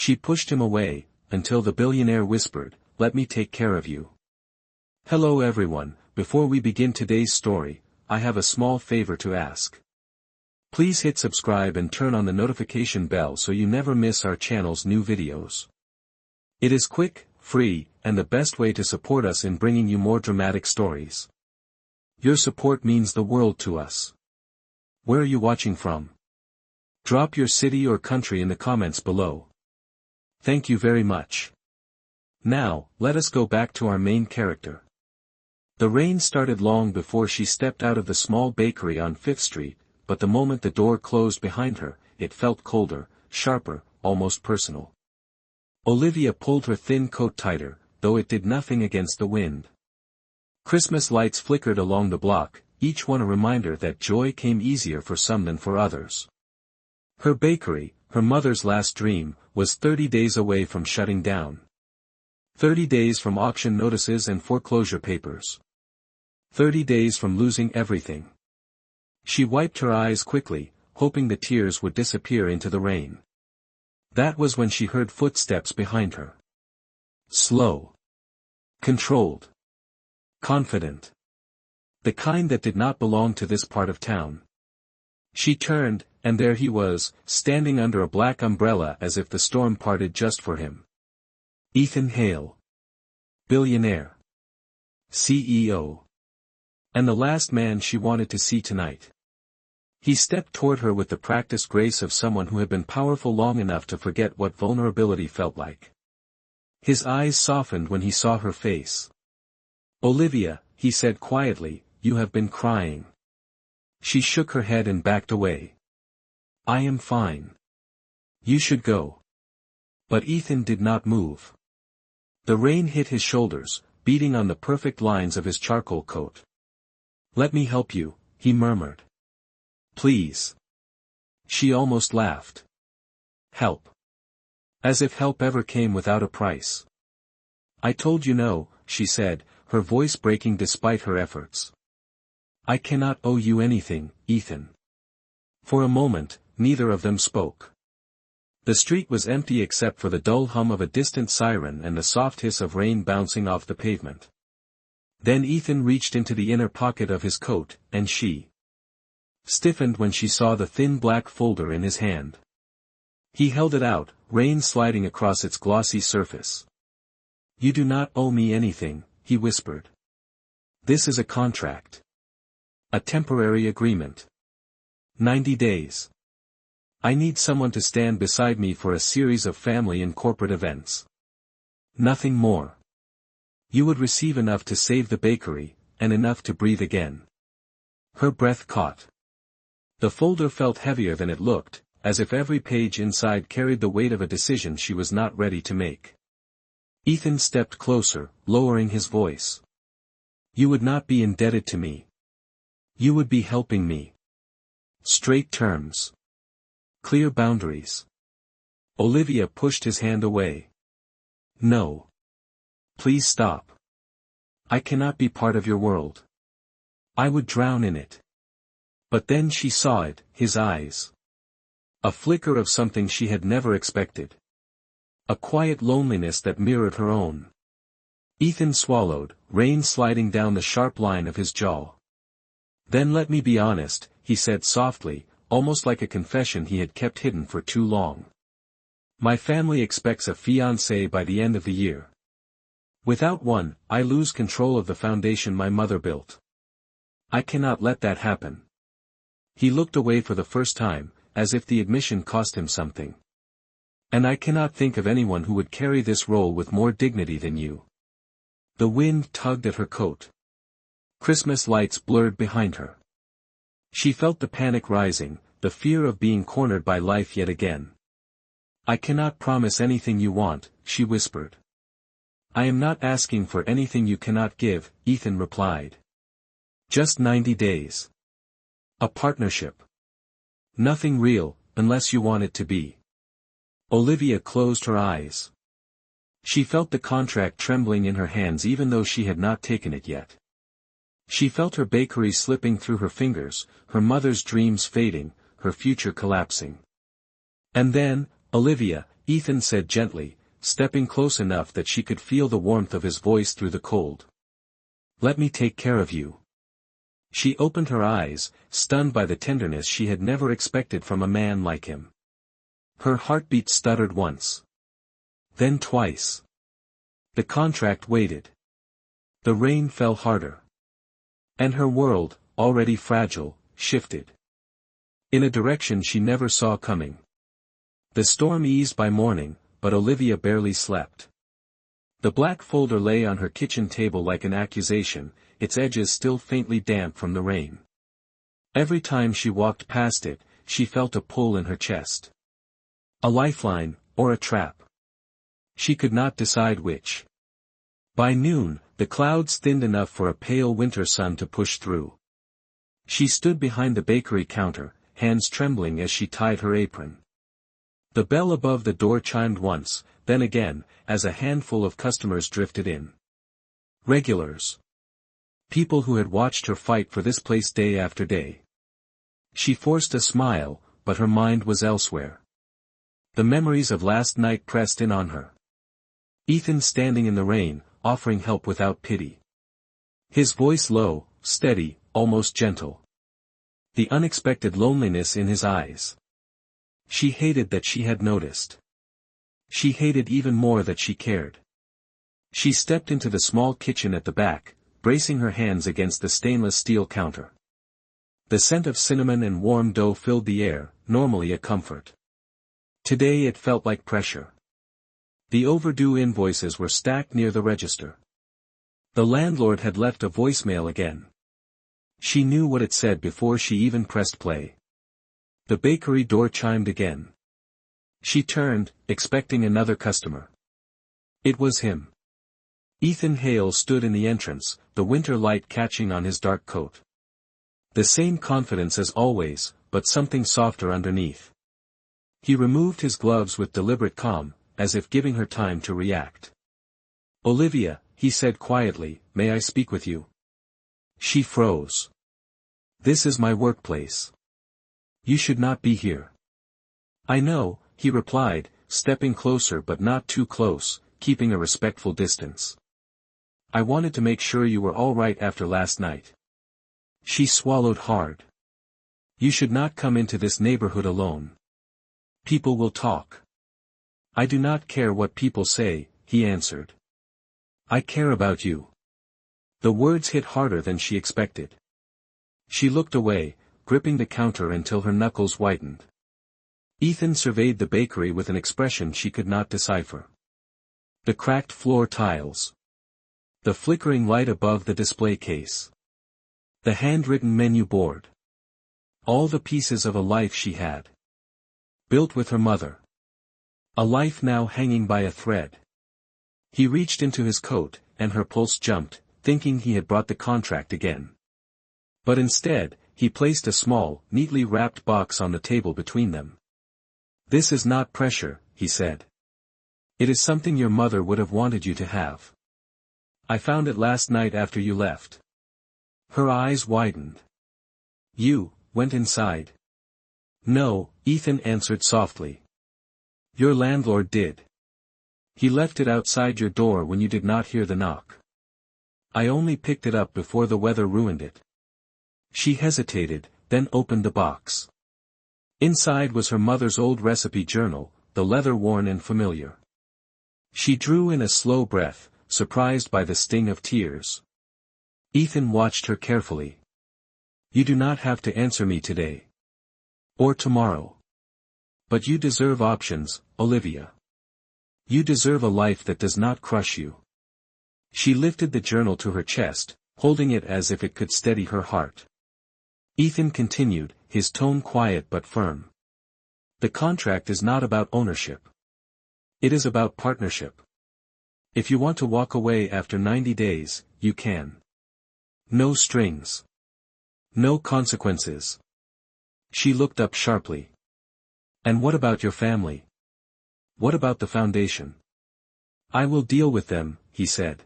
She pushed him away, until the billionaire whispered, "Let me take care of you." Hello everyone, before we begin today's story, I have a small favor to ask. Please hit subscribe and turn on the notification bell so you never miss our channel's new videos. It is quick, free, and the best way to support us in bringing you more dramatic stories. Your support means the world to us. Where are you watching from? Drop your city or country in the comments below. Thank you very much. Now, let us go back to our main character. The rain started long before she stepped out of the small bakery on 5th Street, but the moment the door closed behind her, it felt colder, sharper, almost personal. Olivia pulled her thin coat tighter, though it did nothing against the wind. Christmas lights flickered along the block, each one a reminder that joy came easier for some than for others. Her bakery, her mother's last dream, was 30 days away from shutting down. 30 days from auction notices and foreclosure papers. 30 days from losing everything. She wiped her eyes quickly, hoping the tears would disappear into the rain. That was when she heard footsteps behind her. Slow. Controlled. Confident. The kind that did not belong to this part of town. She turned, and there he was, standing under a black umbrella as if the storm parted just for him. Ethan Hale. Billionaire. CEO. And the last man she wanted to see tonight. He stepped toward her with the practiced grace of someone who had been powerful long enough to forget what vulnerability felt like. His eyes softened when he saw her face. "Olivia," he said quietly, "you have been crying." She shook her head and backed away. "I am fine. You should go." But Ethan did not move. The rain hit his shoulders, beating on the perfect lines of his charcoal coat. "Let me help you," he murmured. "Please." She almost laughed. "Help. As if help ever came without a price." "I told you no," she said, her voice breaking despite her efforts. "I cannot owe you anything, Ethan." For a moment, neither of them spoke. The street was empty except for the dull hum of a distant siren and the soft hiss of rain bouncing off the pavement. Then Ethan reached into the inner pocket of his coat, and she stiffened when she saw the thin black folder in his hand. He held it out, rain sliding across its glossy surface. "You do not owe me anything," he whispered. "This is a contract. A temporary agreement. 90 days. I need someone to stand beside me for a series of family and corporate events. Nothing more. You would receive enough to save the bakery, and enough to breathe again." Her breath caught. The folder felt heavier than it looked, as if every page inside carried the weight of a decision she was not ready to make. Ethan stepped closer, lowering his voice. "You would not be indebted to me. You would be helping me. Straight terms. Clear boundaries." Olivia pushed his hand away. "No. Please stop. I cannot be part of your world. I would drown in it." But then she saw it, his eyes. A flicker of something she had never expected. A quiet loneliness that mirrored her own. Ethan swallowed, rain sliding down the sharp line of his jaw. "Then let me be honest," he said softly, almost like a confession he had kept hidden for too long. "My family expects a fiancé by the end of the year. Without one, I lose control of the foundation my mother built. I cannot let that happen." He looked away for the first time, as if the admission cost him something. "And I cannot think of anyone who would carry this role with more dignity than you." The wind tugged at her coat. Christmas lights blurred behind her. She felt the panic rising, the fear of being cornered by life yet again. "I cannot promise anything you want," she whispered. "I am not asking for anything you cannot give," Ethan replied. "Just 90 days. A partnership. Nothing real, unless you want it to be." Olivia closed her eyes. She felt the contract trembling in her hands even though she had not taken it yet. She felt her bakery slipping through her fingers, her mother's dreams fading, her future collapsing. And then, "Olivia, Ethan said gently, stepping close enough that she could feel the warmth of his voice through the cold. Let me take care of you. She opened her eyes, stunned by the tenderness she had never expected from a man like him. Her heartbeat stuttered once. Then twice. The contract waited. The rain fell harder. And her world, already fragile, shifted. In a direction she never saw coming. The storm eased by morning, but Olivia barely slept. The black folder lay on her kitchen table like an accusation, its edges still faintly damp from the rain. Every time she walked past it, she felt a pull in her chest. A lifeline, or a trap. She could not decide which. By noon, the clouds thinned enough for a pale winter sun to push through. She stood behind the bakery counter, hands trembling as she tied her apron. The bell above the door chimed once, then again, as a handful of customers drifted in. Regulars. People who had watched her fight for this place day after day. She forced a smile, but her mind was elsewhere. The memories of last night pressed in on her. Ethan standing in the rain, offering help without pity. His voice low, steady, almost gentle. The unexpected loneliness in his eyes. She hated that she had noticed. She hated even more that she cared. She stepped into the small kitchen at the back, bracing her hands against the stainless steel counter. The scent of cinnamon and warm dough filled the air, normally a comfort. Today it felt like pressure. The overdue invoices were stacked near the register. The landlord had left a voicemail again. She knew what it said before she even pressed play. The bakery door chimed again. She turned, expecting another customer. It was him. Ethan Hale stood in the entrance, the winter light catching on his dark coat. The same confidence as always, but something softer underneath. He removed his gloves with deliberate calm, as if giving her time to react. Olivia, he said quietly, may I speak with you? She froze. This is my workplace. You should not be here. I know, he replied, stepping closer but not too close, keeping a respectful distance. I wanted to make sure you were all right after last night. She swallowed hard. You should not come into this neighborhood alone. People will talk. I do not care what people say, he answered. I care about you. The words hit harder than she expected. She looked away, gripping the counter until her knuckles whitened. Ethan surveyed the bakery with an expression she could not decipher. The cracked floor tiles. The flickering light above the display case. The handwritten menu board. All the pieces of a life she had built with her mother. A life now hanging by a thread. He reached into his coat, and her pulse jumped, thinking he had brought the contract again. But instead, he placed a small, neatly wrapped box on the table between them. This is not pressure, he said. It is something your mother would have wanted you to have. I found it last night after you left. Her eyes widened. You went inside. No, Ethan answered softly. Your landlord did. He left it outside your door when you did not hear the knock. I only picked it up before the weather ruined it. She hesitated, then opened the box. Inside was her mother's old recipe journal, the leather worn and familiar. She drew in a slow breath, surprised by the sting of tears. Ethan watched her carefully. You do not have to answer me today. Or tomorrow. But you deserve options, Olivia. You deserve a life that does not crush you. She lifted the journal to her chest, holding it as if it could steady her heart. Ethan continued, his tone quiet but firm. The contract is not about ownership. It is about partnership. If you want to walk away after 90 days, you can. No strings. No consequences. She looked up sharply. And what about your family? What about the foundation? I will deal with them, he said.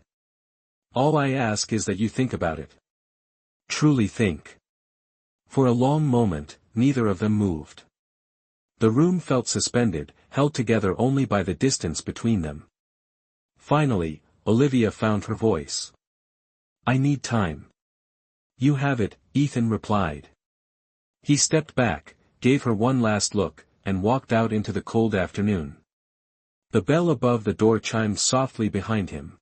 All I ask is that you think about it. Truly think. For a long moment, neither of them moved. The room felt suspended, held together only by the distance between them. Finally, Olivia found her voice. "I need time." "You have it," Ethan replied. He stepped back, gave her one last look, and walked out into the cold afternoon. The bell above the door chimed softly behind him.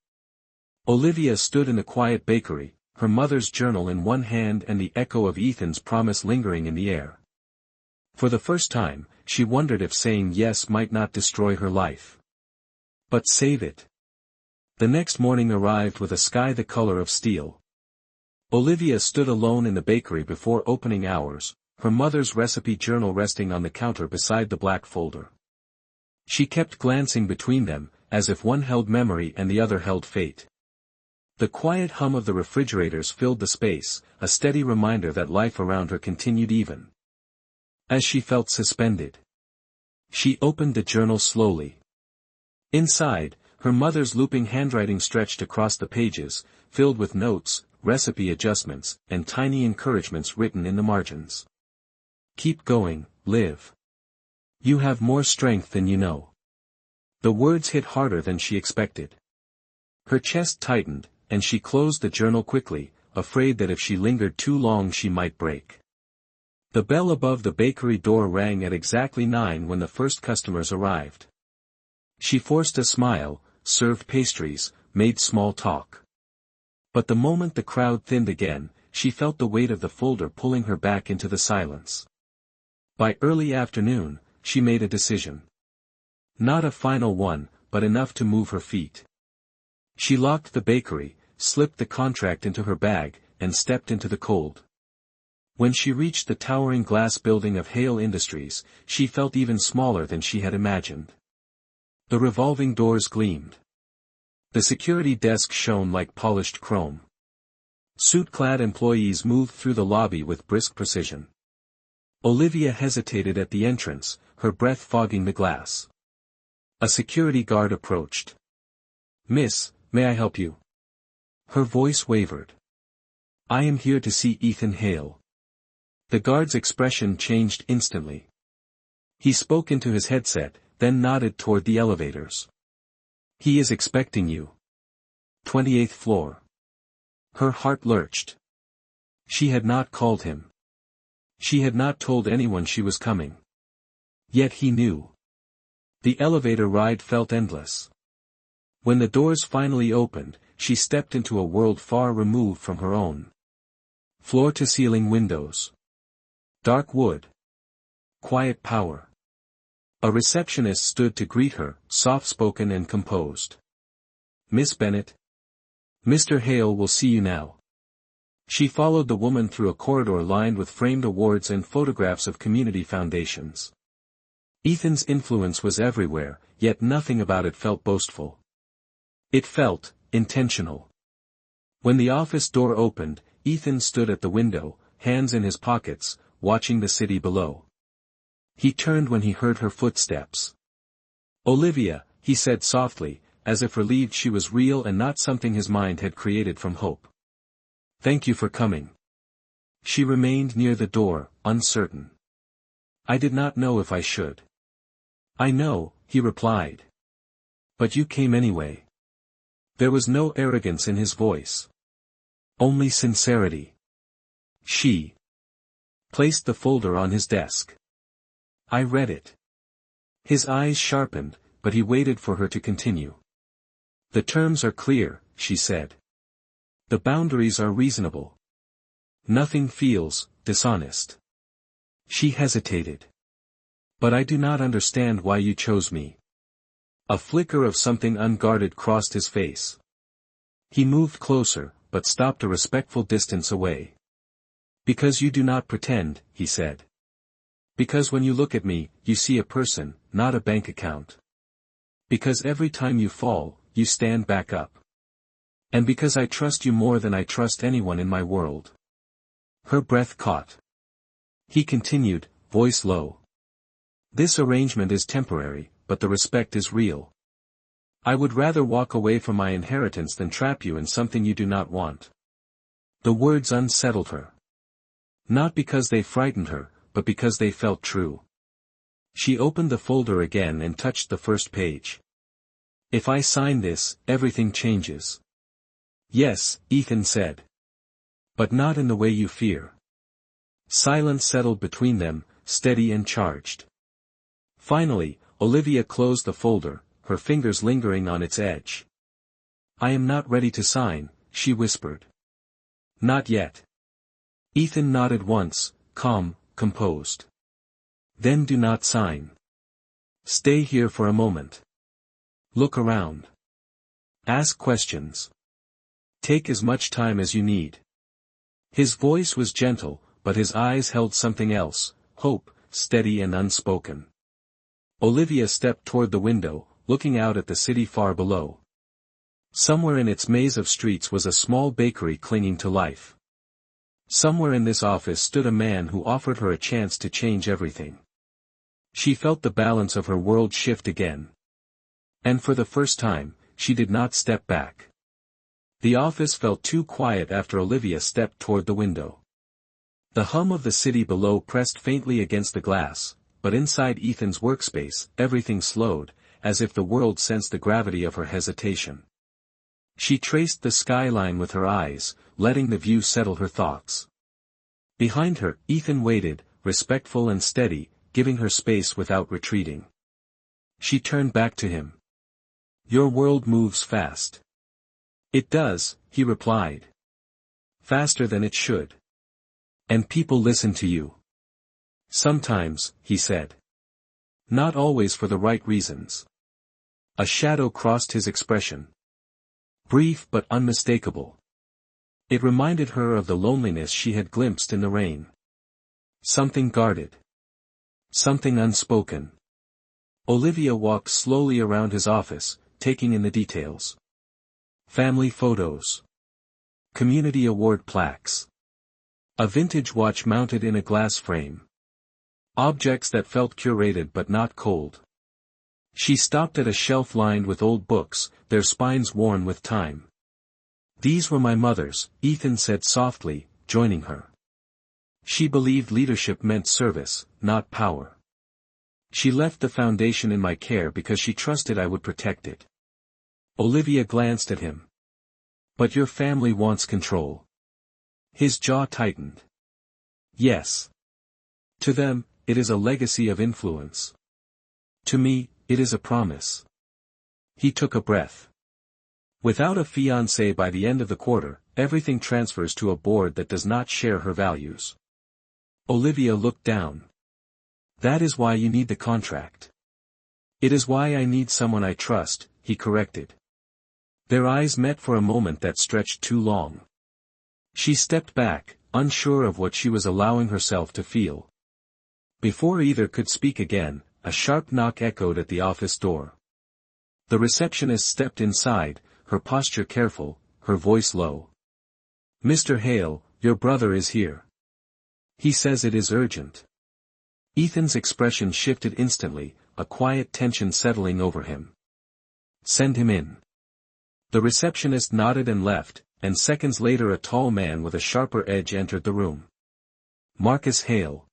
Olivia stood in the quiet bakery, her mother's journal in one hand and the echo of Ethan's promise lingering in the air. For the first time, she wondered if saying yes might not destroy her life. But save it. The next morning arrived with a sky the color of steel. Olivia stood alone in the bakery before opening hours, her mother's recipe journal resting on the counter beside the black folder. She kept glancing between them, as if one held memory and the other held fate. The quiet hum of the refrigerators filled the space, a steady reminder that life around her continued even as she felt suspended. She opened the journal slowly. Inside, her mother's looping handwriting stretched across the pages, filled with notes, recipe adjustments, and tiny encouragements written in the margins. "Keep going, Liv. You have more strength than you know." The words hit harder than she expected. Her chest tightened, and she closed the journal quickly, afraid that if she lingered too long she might break. The bell above the bakery door rang at exactly 9 when the first customers arrived. She forced a smile, served pastries, made small talk. But the moment the crowd thinned again, she felt the weight of the folder pulling her back into the silence. By early afternoon, she made a decision. Not a final one, but enough to move her feet. She locked the bakery, slipped the contract into her bag, and stepped into the cold. When she reached the towering glass building of Hale Industries, she felt even smaller than she had imagined. The revolving doors gleamed. The security desk shone like polished chrome. Suit-clad employees moved through the lobby with brisk precision. Olivia hesitated at the entrance, her breath fogging the glass. A security guard approached. "Miss, may I help you?" Her voice wavered. "I am here to see Ethan Hale." The guard's expression changed instantly. He spoke into his headset, then nodded toward the elevators. "He is expecting you. 28th floor." Her heart lurched. She had not called him. She had not told anyone she was coming. Yet he knew. The elevator ride felt endless. When the doors finally opened, she stepped into a world far removed from her own. Floor-to-ceiling windows. Dark wood. Quiet power. A receptionist stood to greet her, soft-spoken and composed. "Miss Bennett? Mr. Hale will see you now." She followed the woman through a corridor lined with framed awards and photographs of community foundations. Ethan's influence was everywhere, yet nothing about it felt boastful. It felt intentional. When the office door opened, Ethan stood at the window, hands in his pockets, watching the city below. He turned when he heard her footsteps. "Olivia," he said softly, as if relieved she was real and not something his mind had created from hope. "Thank you for coming." She remained near the door, uncertain. "I did not know if I should." "I know," he replied. "But you came anyway." There was no arrogance in his voice. Only sincerity. She placed the folder on his desk. "I read it." His eyes sharpened, but he waited for her to continue. "The terms are clear," she said. "The boundaries are reasonable. Nothing feels dishonest." She hesitated. "But I do not understand why you chose me." A flicker of something unguarded crossed his face. He moved closer, but stopped a respectful distance away. "Because you do not pretend," he said. "Because when you look at me, you see a person, not a bank account. Because every time you fall, you stand back up. And because I trust you more than I trust anyone in my world." Her breath caught. He continued, voice low. "This arrangement is temporary, but the respect is real. I would rather walk away from my inheritance than trap you in something you do not want." The words unsettled her. Not because they frightened her, but because they felt true. She opened the folder again and touched the first page. If I sign this, everything changes. Yes, Ethan said. But not in the way you fear. Silence settled between them, steady and charged. Finally, Olivia closed the folder, her fingers lingering on its edge. I am not ready to sign, she whispered. Not yet. Ethan nodded once, calm, composed. Then do not sign. Stay here for a moment. Look around. Ask questions. Take as much time as you need. His voice was gentle, but his eyes held something else, hope, steady and unspoken. Olivia stepped toward the window, looking out at the city far below. Somewhere in its maze of streets was a small bakery clinging to life. Somewhere in this office stood a man who offered her a chance to change everything. She felt the balance of her world shift again. And for the first time, she did not step back. The office felt too quiet after Olivia stepped toward the window. The hum of the city below pressed faintly against the glass, but inside Ethan's workspace, everything slowed, as if the world sensed the gravity of her hesitation. She traced the skyline with her eyes, letting the view settle her thoughts. Behind her, Ethan waited, respectful and steady, giving her space without retreating. She turned back to him. Your world moves fast. It does, he replied. Faster than it should. And people listen to you. Sometimes, he said. Not always for the right reasons. A shadow crossed his expression. Brief but unmistakable. It reminded her of the loneliness she had glimpsed in the rain. Something guarded. Something unspoken. Olivia walked slowly around his office, taking in the details. Family photos. Community award plaques. A vintage watch mounted in a glass frame. Objects that felt curated but not cold. She stopped at a shelf lined with old books, their spines worn with time. These were my mother's, Ethan said softly, joining her. She believed leadership meant service, not power. She left the foundation in my care because she trusted I would protect it. Olivia glanced at him. But your family wants control. His jaw tightened. Yes. To them, it is a legacy of influence. To me, it is a promise. He took a breath. Without a fiancé by the end of the quarter, everything transfers to a board that does not share her values. Olivia looked down. That is why you need the contract. It is why I need someone I trust, he corrected. Their eyes met for a moment that stretched too long. She stepped back, unsure of what she was allowing herself to feel. Before either could speak again, a sharp knock echoed at the office door. The receptionist stepped inside, her posture careful, her voice low. Mr. Hale, your brother is here. He says it is urgent. Ethan's expression shifted instantly, a quiet tension settling over him. Send him in. The receptionist nodded and left, and seconds later a tall man with a sharper edge entered the room. Marcus Hale.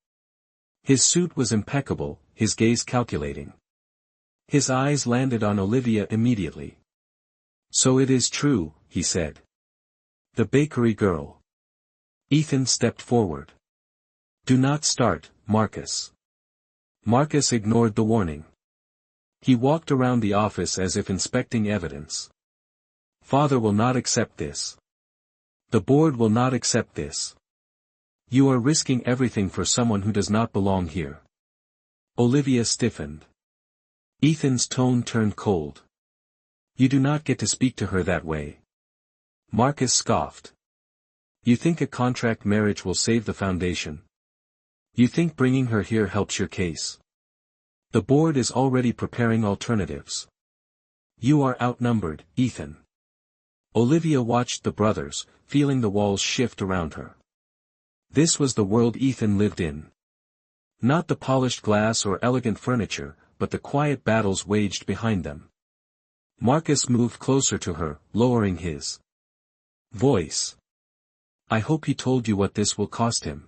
His suit was impeccable, his gaze calculating. His eyes landed on Olivia immediately. So it is true, he said. The bakery girl. Ethan stepped forward. Do not start, Marcus. Marcus ignored the warning. He walked around the office as if inspecting evidence. Father will not accept this. The board will not accept this. You are risking everything for someone who does not belong here. Olivia stiffened. Ethan's tone turned cold. You do not get to speak to her that way. Marcus scoffed. You think a contract marriage will save the foundation? You think bringing her here helps your case? The board is already preparing alternatives. You are outnumbered, Ethan. Olivia watched the brothers, feeling the walls shift around her. This was the world Ethan lived in. Not the polished glass or elegant furniture, but the quiet battles waged behind them. Marcus moved closer to her, lowering his voice. I hope he told you what this will cost him.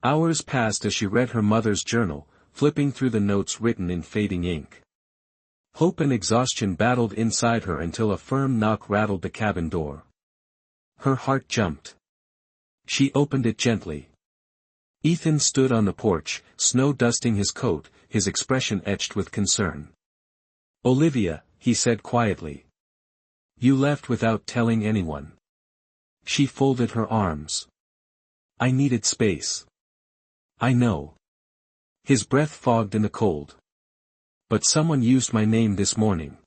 Hours passed as she read her mother's journal, flipping through the notes written in fading ink. Hope and exhaustion battled inside her until a firm knock rattled the cabin door. Her heart jumped. She opened it gently. Ethan stood on the porch, snow dusting his coat, his expression etched with concern. "Olivia," he said quietly. "You left without telling anyone." She folded her arms. "I needed space." "I know." His breath fogged in the cold. "But someone used my name this morning.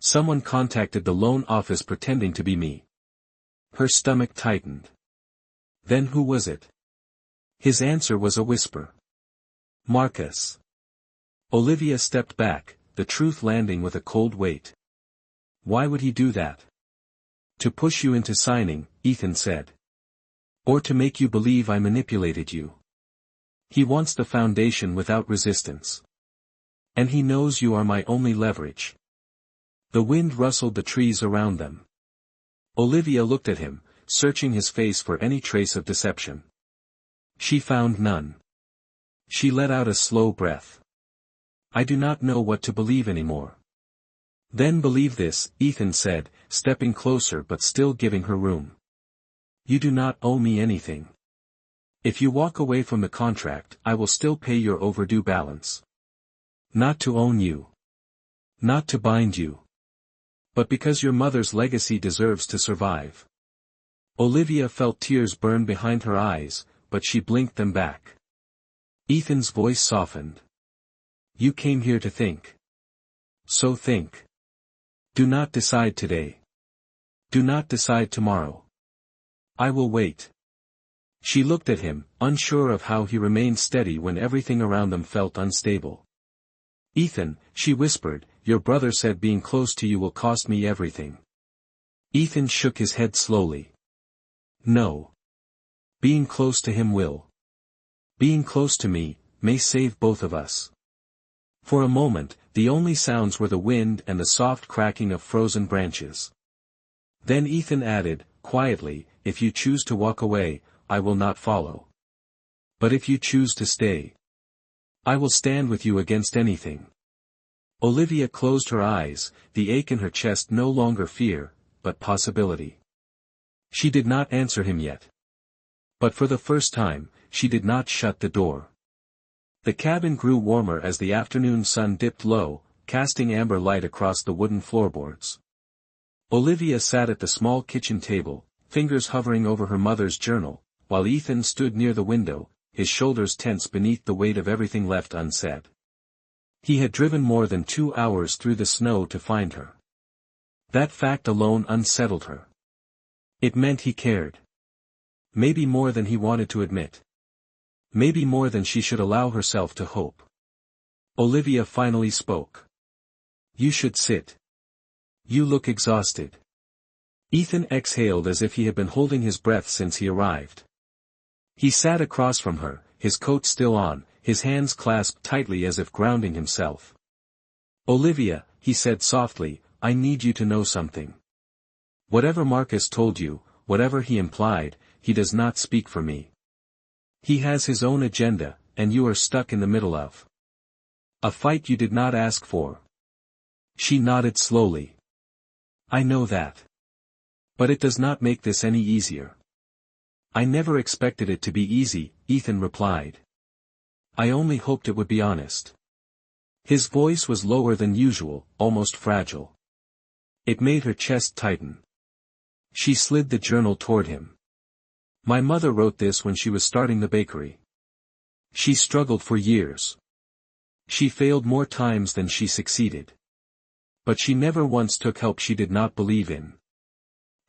Someone contacted the loan office pretending to be me." Her stomach tightened. "Then who was it?" His answer was a whisper. "Marcus." Olivia stepped back, the truth landing with a cold weight. "Why would he do that?" "To push you into signing," Ethan said. "Or to make you believe I manipulated you. He wants the foundation without resistance. And he knows you are my only leverage." The wind rustled the trees around them. Olivia looked at him, searching his face for any trace of deception. She found none. She let out a slow breath. "I do not know what to believe anymore." "Then believe this," Ethan said, stepping closer but still giving her room. "You do not owe me anything. If you walk away from the contract, I will still pay your overdue balance. Not to own you. Not to bind you. But because your mother's legacy deserves to survive." Olivia felt tears burn behind her eyes, but she blinked them back. Ethan's voice softened. "You came here to think. So think. Do not decide today. Do not decide tomorrow. I will wait." She looked at him, unsure of how he remained steady when everything around them felt unstable. "Ethan," she whispered, "your brother said being close to you will cost me everything." Ethan shook his head slowly. "No. Being close to him will. Being close to me, may save both of us." For a moment, the only sounds were the wind and the soft cracking of frozen branches. Then Ethan added, quietly, "If you choose to walk away, I will not follow. But if you choose to stay, I will stand with you against anything." Olivia closed her eyes, the ache in her chest no longer fear, but possibility. She did not answer him yet. But for the first time, she did not shut the door. The cabin grew warmer as the afternoon sun dipped low, casting amber light across the wooden floorboards. Olivia sat at the small kitchen table, fingers hovering over her mother's journal, while Ethan stood near the window, his shoulders tense beneath the weight of everything left unsaid. He had driven more than 2 hours through the snow to find her. That fact alone unsettled her. It meant he cared. Maybe more than he wanted to admit. Maybe more than she should allow herself to hope. Olivia finally spoke. "You should sit. You look exhausted." Ethan exhaled as if he had been holding his breath since he arrived. He sat across from her, his coat still on, his hands clasped tightly as if grounding himself. "Olivia," he said softly, "I need you to know something. Whatever Marcus told you, whatever he implied, he does not speak for me. He has his own agenda, and you are stuck in the middle of a fight you did not ask for." She nodded slowly. "I know that. But it does not make this any easier." "I never expected it to be easy," Ethan replied. "I only hoped it would be honest." His voice was lower than usual, almost fragile. It made her chest tighten. She slid the journal toward him. "My mother wrote this when she was starting the bakery. She struggled for years. She failed more times than she succeeded. But she never once took help she did not believe in.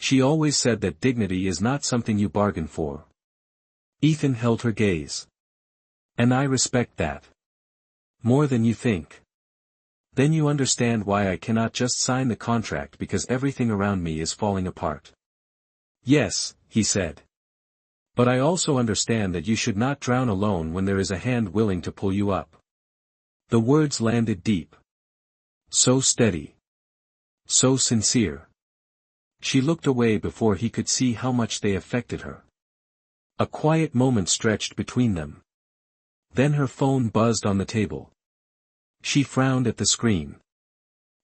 She always said that dignity is not something you bargain for." Ethan held her gaze. "And I respect that. More than you think. Then you understand why I cannot just sign the contract because everything around me is falling apart." "Yes," he said. "But I also understand that you should not drown alone when there is a hand willing to pull you up." The words landed deep. So steady. So sincere. She looked away before he could see how much they affected her. A quiet moment stretched between them. Then her phone buzzed on the table. She frowned at the screen.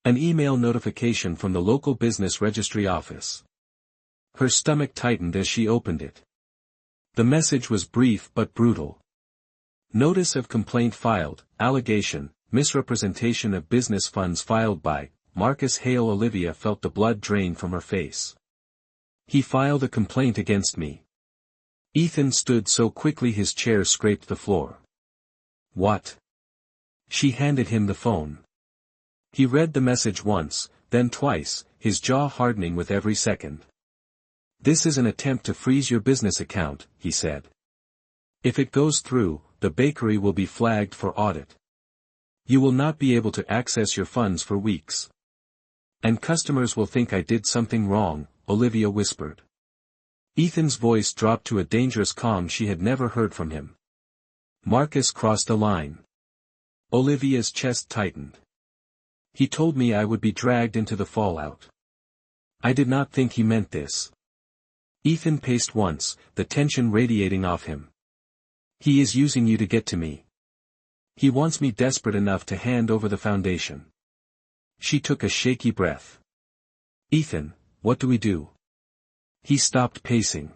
An email notification from the local business registry office. Her stomach tightened as she opened it. The message was brief but brutal. Notice of complaint filed, allegation, misrepresentation of business funds filed by Marcus Hale. Olivia felt the blood drain from her face. He filed a complaint against me. Ethan stood so quickly his chair scraped the floor. What? She handed him the phone. He read the message once, then twice, his jaw hardening with every second. This is an attempt to freeze your business account, he said. If it goes through, the bakery will be flagged for audit. You will not be able to access your funds for weeks. And customers will think I did something wrong, Olivia whispered. Ethan's voice dropped to a dangerous calm she had never heard from him. Marcus crossed a line. Olivia's chest tightened. He told me I would be dragged into the fallout. I did not think he meant this. Ethan paced once, the tension radiating off him. He is using you to get to me. He wants me desperate enough to hand over the foundation. She took a shaky breath. Ethan, what do we do? He stopped pacing.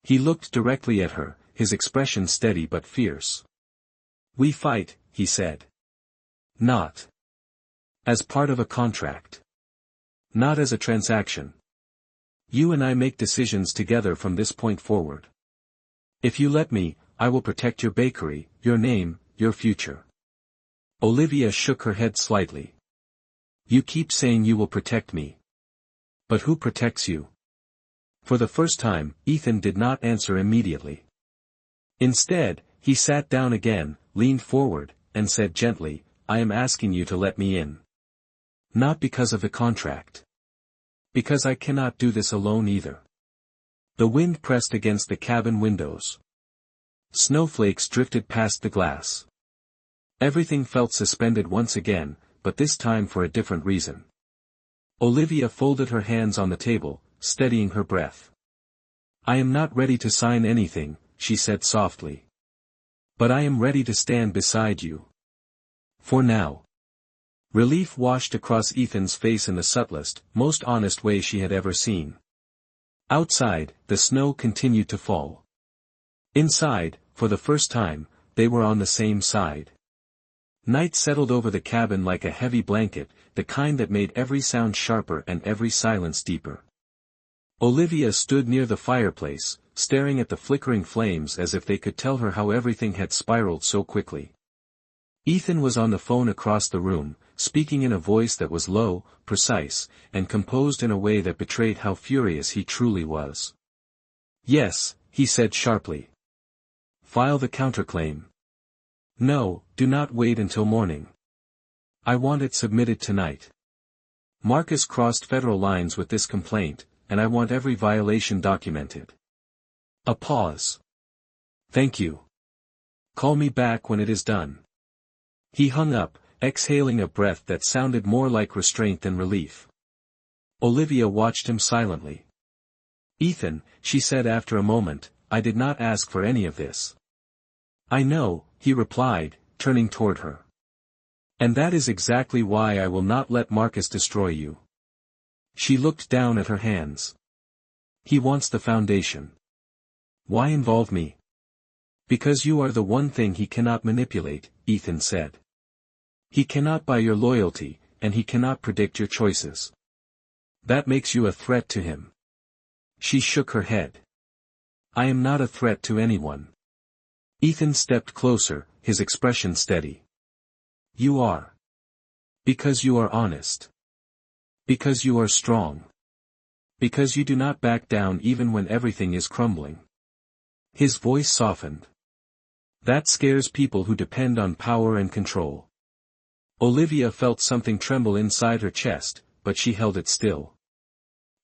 He looked directly at her, his expression steady but fierce. We fight, he said. Not as part of a contract. Not as a transaction. You and I make decisions together from this point forward. If you let me, I will protect your bakery, your name, your future. Olivia shook her head slightly. You keep saying you will protect me. But who protects you? For the first time, Ethan did not answer immediately. Instead, he sat down again, leaned forward, and said gently, I am asking you to let me in. Not because of the contract. Because I cannot do this alone either. The wind pressed against the cabin windows. Snowflakes drifted past the glass. Everything felt suspended once again, but this time for a different reason. Olivia folded her hands on the table, steadying her breath. I am not ready to sign anything, she said softly. But I am ready to stand beside you. For now. Relief washed across Ethan's face in the subtlest, most honest way she had ever seen. Outside, the snow continued to fall. Inside, for the first time, they were on the same side. Night settled over the cabin like a heavy blanket, the kind that made every sound sharper and every silence deeper. Olivia stood near the fireplace, staring at the flickering flames as if they could tell her how everything had spiraled so quickly. Ethan was on the phone across the room, speaking in a voice that was low, precise, and composed in a way that betrayed how furious he truly was. Yes, he said sharply. File the counterclaim. No, do not wait until morning. I want it submitted tonight. Marcus crossed federal lines with this complaint, and I want every violation documented. A pause. Thank you. Call me back when it is done. He hung up, exhaling a breath that sounded more like restraint than relief. Olivia watched him silently. Ethan, she said after a moment, I did not ask for any of this. I know, he replied, turning toward her. And that is exactly why I will not let Marcus destroy you. She looked down at her hands. He wants the foundation. Why involve me? Because you are the one thing he cannot manipulate, Ethan said. He cannot buy your loyalty, and he cannot predict your choices. That makes you a threat to him. She shook her head. I am not a threat to anyone. Ethan stepped closer, his expression steady. You are. Because you are honest. Because you are strong. Because you do not back down even when everything is crumbling. His voice softened. That scares people who depend on power and control. Olivia felt something tremble inside her chest, but she held it still.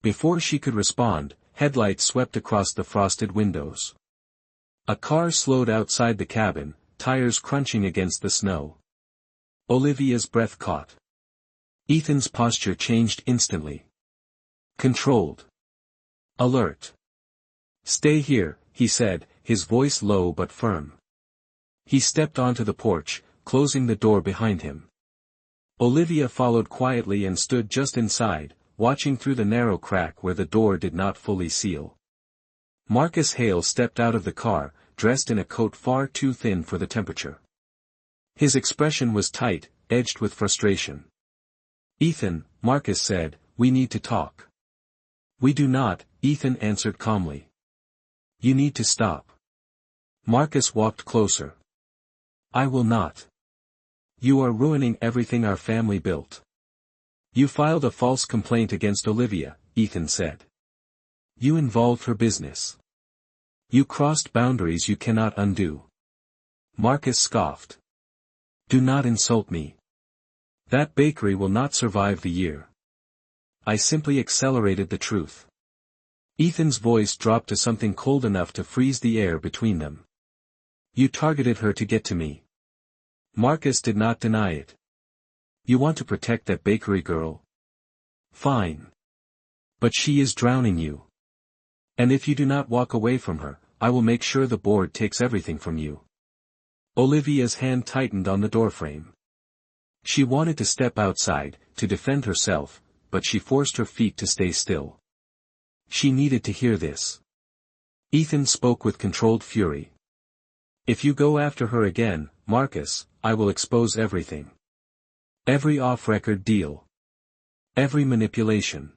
Before she could respond, headlights swept across the frosted windows. A car slowed outside the cabin, tires crunching against the snow. Olivia's breath caught. Ethan's posture changed instantly. Controlled. Alert. Stay here, he said, his voice low but firm. He stepped onto the porch, closing the door behind him. Olivia followed quietly and stood just inside, watching through the narrow crack where the door did not fully seal. Marcus Hale stepped out of the car, dressed in a coat far too thin for the temperature. His expression was tight, edged with frustration. "Ethan," Marcus said, "we need to talk." "We do not," Ethan answered calmly. "You need to stop." Marcus walked closer. "I will not. You are ruining everything our family built." "You filed a false complaint against Olivia," Ethan said. "You involved her business. You crossed boundaries you cannot undo." Marcus scoffed. "Do not insult me. That bakery will not survive the year. I simply accelerated the truth." Ethan's voice dropped to something cold enough to freeze the air between them. "You targeted her to get to me." Marcus did not deny it. "You want to protect that bakery girl? Fine. But she is drowning you. And if you do not walk away from her, I will make sure the board takes everything from you." Olivia's hand tightened on the doorframe. She wanted to step outside, to defend herself, but she forced her feet to stay still. She needed to hear this. Ethan spoke with controlled fury. "If you go after her again, Marcus, I will expose everything. Every off-record deal. Every manipulation.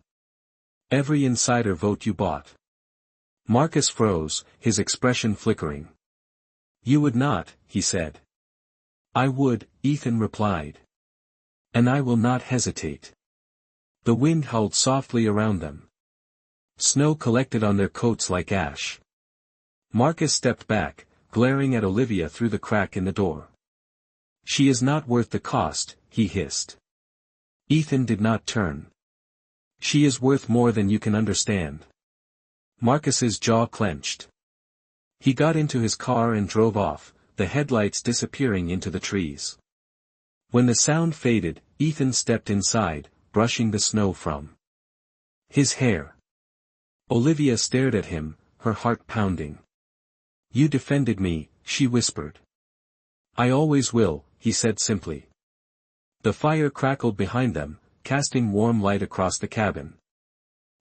Every insider vote you bought." Marcus froze, his expression flickering. "You would not," he said. "I would," Ethan replied. "And I will not hesitate." The wind howled softly around them. Snow collected on their coats like ash. Marcus stepped back, glaring at Olivia through the crack in the door. "She is not worth the cost," he hissed. Ethan did not turn. "She is worth more than you can understand." Marcus's jaw clenched. He got into his car and drove off, the headlights disappearing into the trees. When the sound faded, Ethan stepped inside, brushing the snow from his hair. Olivia stared at him, her heart pounding. "You defended me," she whispered. "I always will," he said simply. The fire crackled behind them, casting warm light across the cabin.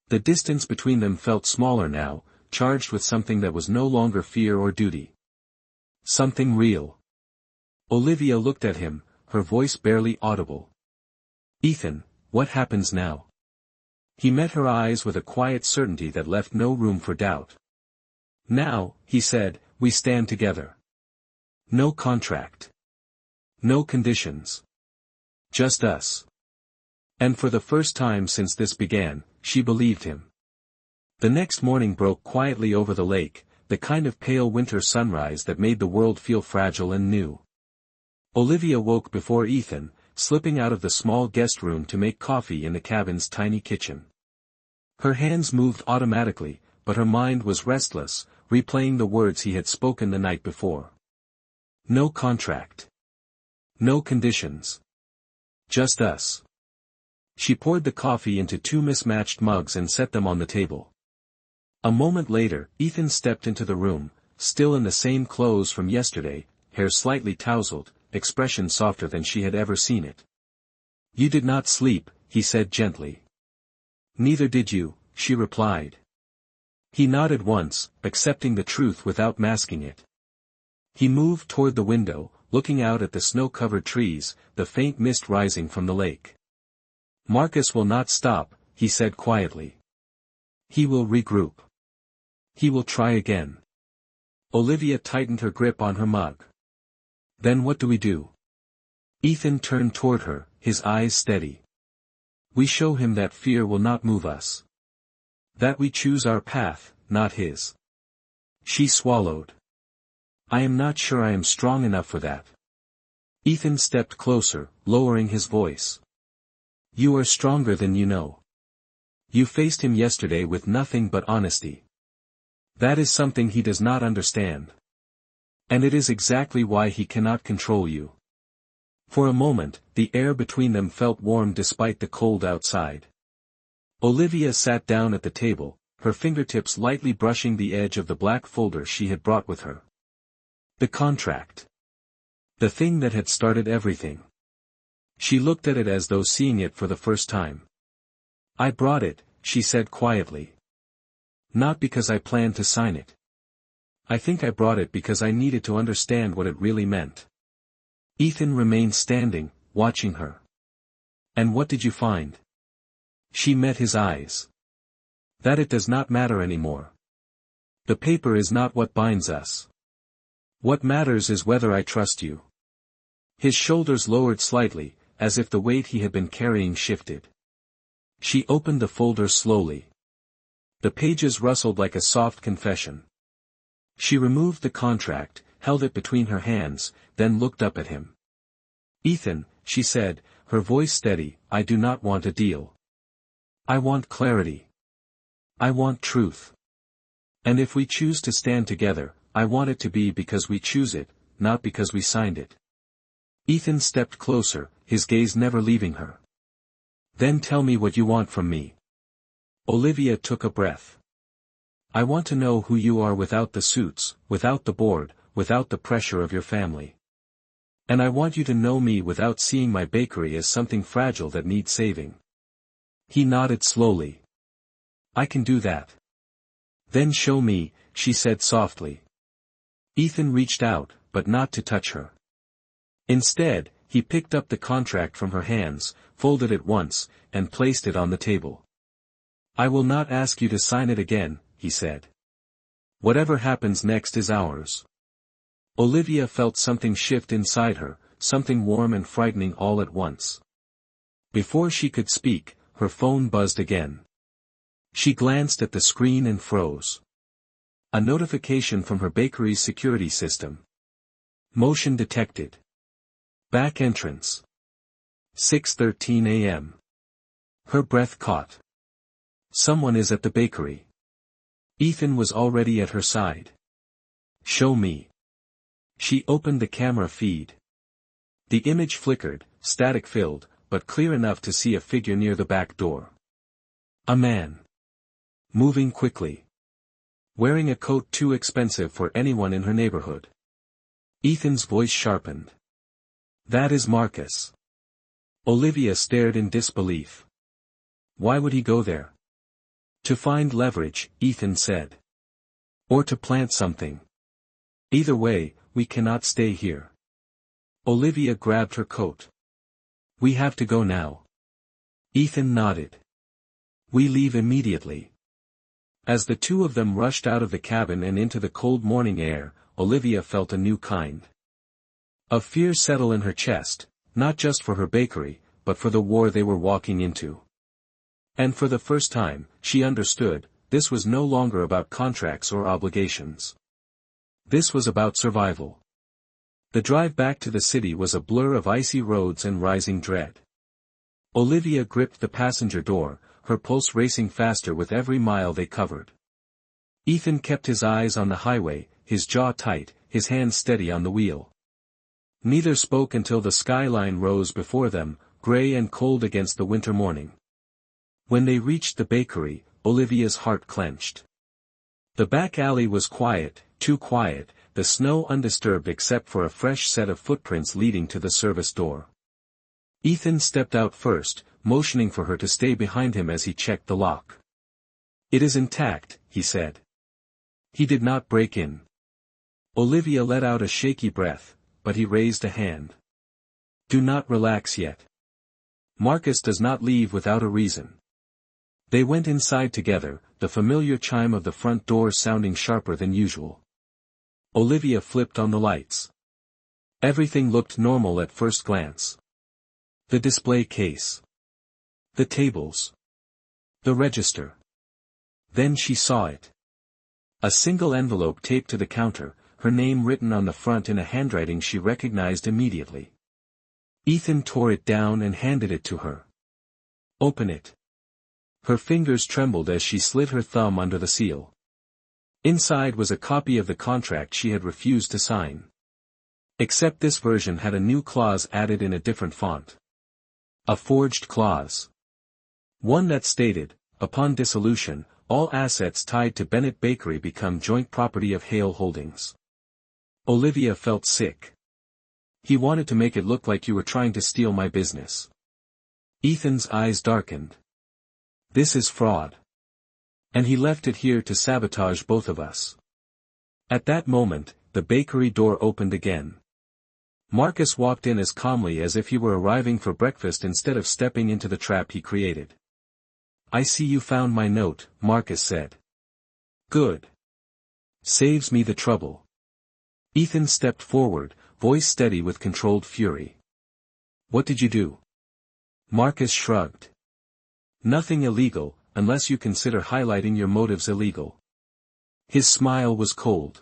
The distance between them felt smaller now, charged with something that was no longer fear or duty. Something real. Olivia looked at him, her voice barely audible. "Ethan, what happens now?" He met her eyes with a quiet certainty that left no room for doubt. "Now," he said, "we stand together. No contract. No conditions. Just us." And for the first time since this began, she believed him. The next morning broke quietly over the lake, the kind of pale winter sunrise that made the world feel fragile and new. Olivia woke before Ethan, slipping out of the small guest room to make coffee in the cabin's tiny kitchen. Her hands moved automatically, but her mind was restless, replaying the words he had spoken the night before. No contract. No conditions. Just us. She poured the coffee into two mismatched mugs and set them on the table. A moment later, Ethan stepped into the room, still in the same clothes from yesterday, hair slightly tousled, expression softer than she had ever seen it. "You did not sleep," he said gently. "Neither did you," she replied. He nodded once, accepting the truth without masking it. He moved toward the window, looking out at the snow-covered trees, the faint mist rising from the lake. "Marcus will not stop," he said quietly. "He will regroup. He will try again." Olivia tightened her grip on her mug. "Then what do we do?" Ethan turned toward her, his eyes steady. "We show him that fear will not move us. That we choose our path, not his." She swallowed. "I am not sure I am strong enough for that." Ethan stepped closer, lowering his voice. "You are stronger than you know. You faced him yesterday with nothing but honesty. That is something he does not understand. And it is exactly why he cannot control you." For a moment, the air between them felt warm despite the cold outside. Olivia sat down at the table, her fingertips lightly brushing the edge of the black folder she had brought with her. The contract. The thing that had started everything. She looked at it as though seeing it for the first time. "I brought it," she said quietly. "Not because I planned to sign it. I think I brought it because I needed to understand what it really meant." Ethan remained standing, watching her. "And what did you find?" She met his eyes. "That it does not matter anymore. The paper is not what binds us. What matters is whether I trust you." His shoulders lowered slightly, as if the weight he had been carrying shifted. She opened the folder slowly. The pages rustled like a soft confession. She removed the contract, held it between her hands, then looked up at him. "Ethan," she said, her voice steady, "I do not want a deal. I want clarity. I want truth. And if we choose to stand together, I want it to be because we choose it, not because we signed it." Ethan stepped closer, his gaze never leaving her. "Then tell me what you want from me." Olivia took a breath. "I want to know who you are without the suits, without the board, without the pressure of your family. And I want you to know me without seeing my bakery as something fragile that needs saving." He nodded slowly. "I can do that." "Then show me," she said softly. Ethan reached out, but not to touch her. Instead, he picked up the contract from her hands, folded it once, and placed it on the table. "I will not ask you to sign it again," he said. "Whatever happens next is ours." Olivia felt something shift inside her, something warm and frightening all at once. Before she could speak, her phone buzzed again. She glanced at the screen and froze. A notification from her bakery's security system. Motion detected. Back entrance. 6:13 a.m. Her breath caught. Someone is at the bakery. Ethan was already at her side. "Show me." She opened the camera feed. The image flickered, static-filled, but clear enough to see a figure near the back door. A man. Moving quickly. Wearing a coat too expensive for anyone in her neighborhood. Ethan's voice sharpened. "That is Marcus." Olivia stared in disbelief. Why would he go there? "To find leverage," Ethan said. "Or to plant something. Either way, we cannot stay here." Olivia grabbed her coat. "We have to go now." Ethan nodded. "We leave immediately." As the two of them rushed out of the cabin and into the cold morning air, Olivia felt a new kind of fear settle in her chest, not just for her bakery, but for the war they were walking into. And for the first time, she understood, this was no longer about contracts or obligations. This was about survival. The drive back to the city was a blur of icy roads and rising dread. Olivia gripped the passenger door, her pulse racing faster with every mile they covered. Ethan kept his eyes on the highway, his jaw tight, his hands steady on the wheel. Neither spoke until the skyline rose before them, gray and cold against the winter morning. When they reached the bakery, Olivia's heart clenched. The back alley was quiet, too quiet, the snow undisturbed except for a fresh set of footprints leading to the service door. Ethan stepped out first, motioning for her to stay behind him as he checked the lock. "It is intact," he said. He did not break in. Olivia let out a shaky breath, but he raised a hand. "Do not relax yet. Marcus does not leave without a reason." They went inside together, the familiar chime of the front door sounding sharper than usual. Olivia flipped on the lights. Everything looked normal at first glance. The display case. The tables. The register. Then she saw it. A single envelope taped to the counter, her name written on the front in a handwriting she recognized immediately. Ethan tore it down and handed it to her. "Open it." Her fingers trembled as she slid her thumb under the seal. Inside was a copy of the contract she had refused to sign. Except this version had a new clause added in a different font. A forged clause. One that stated, upon dissolution, all assets tied to Bennett Bakery become joint property of Hale Holdings. Olivia felt sick. He wanted to make it look like you were trying to steal my business. Ethan's eyes darkened. This is fraud. And he left it here to sabotage both of us. At that moment, the bakery door opened again. Marcus walked in as calmly as if he were arriving for breakfast instead of stepping into the trap he created. I see you found my note, Marcus said. Good. Saves me the trouble. Ethan stepped forward, voice steady with controlled fury. What did you do? Marcus shrugged. Nothing illegal, unless you consider highlighting your motives illegal. His smile was cold.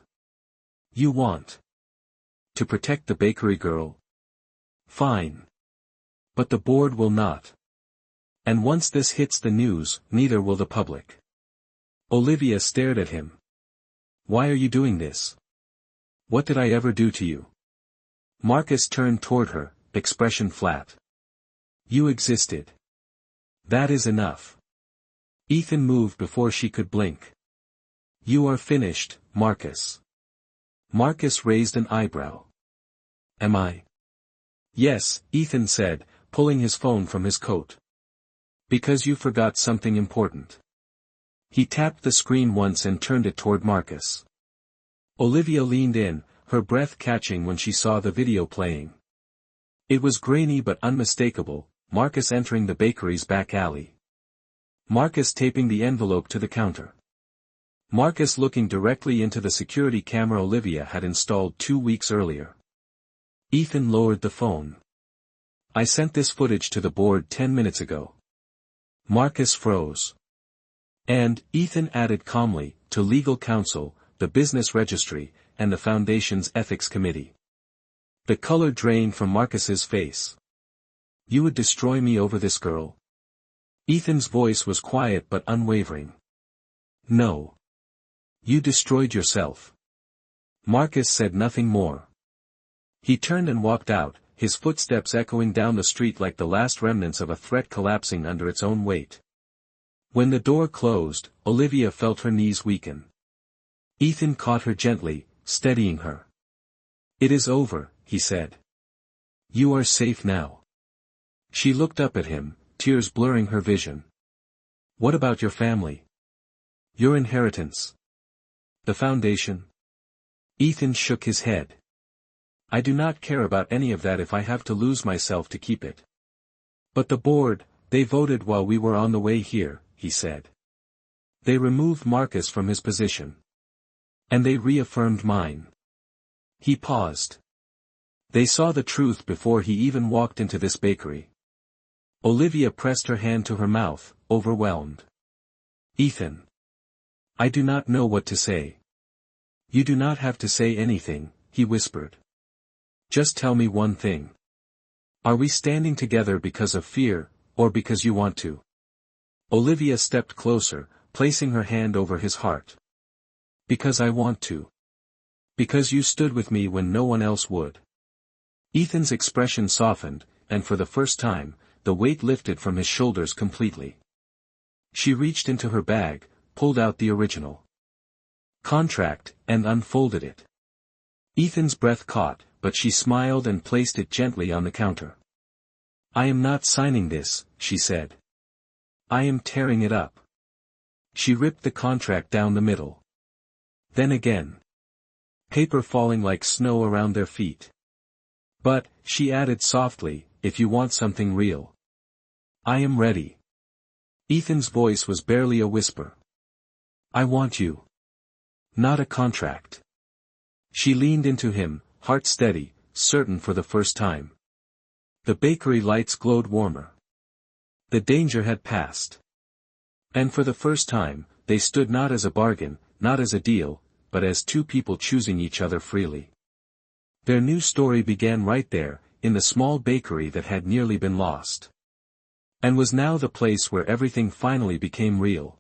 You want to protect the bakery girl? Fine. But the board will not. And once this hits the news, neither will the public. Olivia stared at him. Why are you doing this? What did I ever do to you? Marcus turned toward her, expression flat. You existed. That is enough. Ethan moved before she could blink. You are finished, Marcus. Marcus raised an eyebrow. Am I? Yes, Ethan said, pulling his phone from his coat. Because you forgot something important. He tapped the screen once and turned it toward Marcus. Olivia leaned in, her breath catching when she saw the video playing. It was grainy but unmistakable, Marcus entering the bakery's back alley. Marcus taping the envelope to the counter. Marcus looking directly into the security camera Olivia had installed 2 weeks earlier. Ethan lowered the phone. I sent this footage to the board 10 minutes ago. Marcus froze. And, Ethan added calmly, to legal counsel, the business registry, and the foundation's ethics committee. The color drained from Marcus's face. You would destroy me over this girl? Ethan's voice was quiet but unwavering. No. You destroyed yourself. Marcus said nothing more. He turned and walked out, his footsteps echoing down the street like the last remnants of a threat collapsing under its own weight. When the door closed, Olivia felt her knees weaken. Ethan caught her gently, steadying her. It is over, he said. You are safe now. She looked up at him, tears blurring her vision. What about your family? Your inheritance? The foundation? Ethan shook his head. I do not care about any of that if I have to lose myself to keep it. But the board, they voted while we were on the way here, he said. They removed Marcus from his position. And they reaffirmed mine. He paused. They saw the truth before he even walked into this bakery. Olivia pressed her hand to her mouth, overwhelmed. Ethan. I do not know what to say. You do not have to say anything, he whispered. Just tell me one thing. Are we standing together because of fear, or because you want to? Olivia stepped closer, placing her hand over his heart. Because I want to. Because you stood with me when no one else would. Ethan's expression softened, and for the first time, the weight lifted from his shoulders completely. She reached into her bag, pulled out the original contract, and unfolded it. Ethan's breath caught, but she smiled and placed it gently on the counter. I am not signing this, she said. I am tearing it up. She ripped the contract down the middle. Then again. Paper falling like snow around their feet. But, she added softly, if you want something real. I am ready. Ethan's voice was barely a whisper. I want you. Not a contract. She leaned into him, heart steady, certain for the first time. The bakery lights glowed warmer. The danger had passed. And for the first time, they stood not as a bargain, not as a deal, but as two people choosing each other freely. Their new story began right there, in the small bakery that had nearly been lost. And was now the place where everything finally became real.